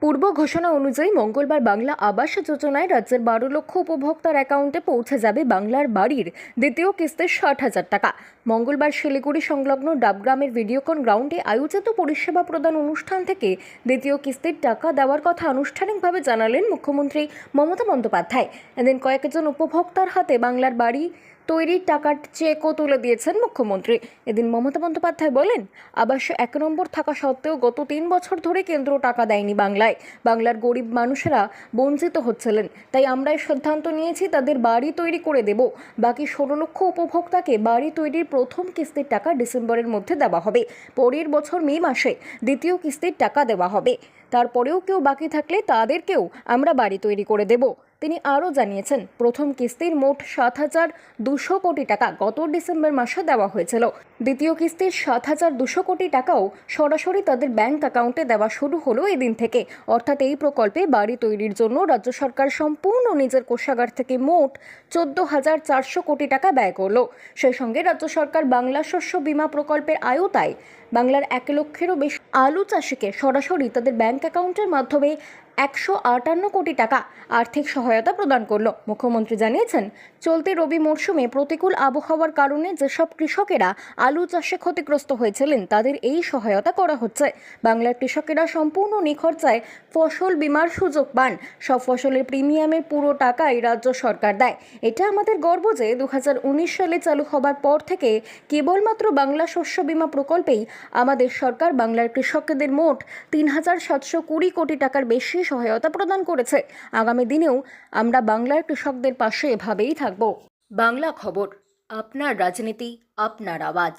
পূর্ব ঘোষণা অনুযায়ী মঙ্গলবার বাংলা আবাস যোজনায় রাজ্যের 12 লক্ষ উপভোক্তার অ্যাকাউন্টে পৌঁছে যাবে বাংলার বাড়ির দ্বিতীয় কিস্তির 60,000 টাকা। মঙ্গলবার শিলিগুড়ি সংলগ্ন ডাবগ্রামের ভিডিওকন গ্রাউন্ডে আয়োজিত পরিষেবা প্রদান অনুষ্ঠান থেকে দ্বিতীয় কিস্তির টাকা দেওয়ার কথা আনুষ্ঠানিকভাবে জানালেন মুখ্যমন্ত্রী মমতা বন্দ্যোপাধ্যায়। এদিন কয়েকজন উপভোক্তার হাতে বাংলার বাড়ি তৈরির টাকার চেকও তুলে দিয়েছেন মুখ্যমন্ত্রী। এদিন মমতা বন্দ্যোপাধ্যায় বলেন, আবাসে 1 নম্বর থাকা সত্ত্বেও গত 3 বছর ধরে কেন্দ্র টাকা দেয়নি বাংলার গরিব মানুষেরা বঞ্চিত হচ্ছিলেন। তাই আমরা এই সিদ্ধান্ত নিয়েছি তাদের বাড়ি তৈরি করে দেব। বাকি 16 লক্ষ উপভোক্তাকে বাড়ি তৈরির প্রথম কিস্তির টাকা ডিসেম্বরের মধ্যে দেওয়া হবে। পরের বছর মে মাসে দ্বিতীয় কিস্তির টাকা দেওয়া হবে। তারপরেও কেউ বাকি থাকলে তাদেরকেও আমরা বাড়ি তৈরি করে দেব। তিনি আরও জানিয়েছেন, প্রথম কিস্তির মোট 7,200 কোটি টাকা গত ডিসেম্বর মাসে দেওয়া হয়েছিল। দ্বিতীয় কিস্তির 7,200 কোটি টাকাও সরাসরি তাদের ব্যাংক অ্যাকাউন্টে দেওয়া শুরু হলো এদিন থেকে। অর্থাৎ এই প্রকল্পে বাড়ি তৈরির জন্য রাজ্য সরকার সম্পূর্ণ নিজের কোষাগার থেকে মোট 14,400 কোটি টাকা ব্যয় করল। সেই সঙ্গে রাজ্য সরকার বাংলা শস্য বীমা প্রকল্পের আওতায় বাংলার 1 লক্ষেরও বেশি আলু চাষিকে সরাসরি তাদের ব্যাংক অ্যাকাউন্টের মাধ্যমে 158 কোটি টাকা আর্থিক সহায়তা প্রদান করল। মুখ্যমন্ত্রী জানিয়েছেন, চলতি রবি মরশুমে প্রতিকূল আবহাওয়ার কারণে যেসব কৃষকেরা আলু চাষে ক্ষতিগ্রস্ত হয়েছিলেন তাদের এই সহায়তা করা হচ্ছে। বাংলার কৃষকেরা সম্পূর্ণ নিখরচায় ফসল বীমার সুযোগ পান। সব ফসলের প্রিমিয়ামের পুরো টাকাই রাজ্য সরকার দেয়। এটা আমাদের গর্ব যে 2019 সালে চালু হবার পর থেকে কেবলমাত্র বাংলা শস্য বীমা প্রকল্পেই আমাদের সরকার বাংলার কৃষকদের মোট 3,720 কোটি টাকার বেশি সহায়তা প্রদান করেছে। আগামী দিনেও আমরা বাংলার কৃষকদের পাশে এভাবেই থাকব। বাংলা খবর, আপনার রাজনীতি, আপনার আওয়াজ।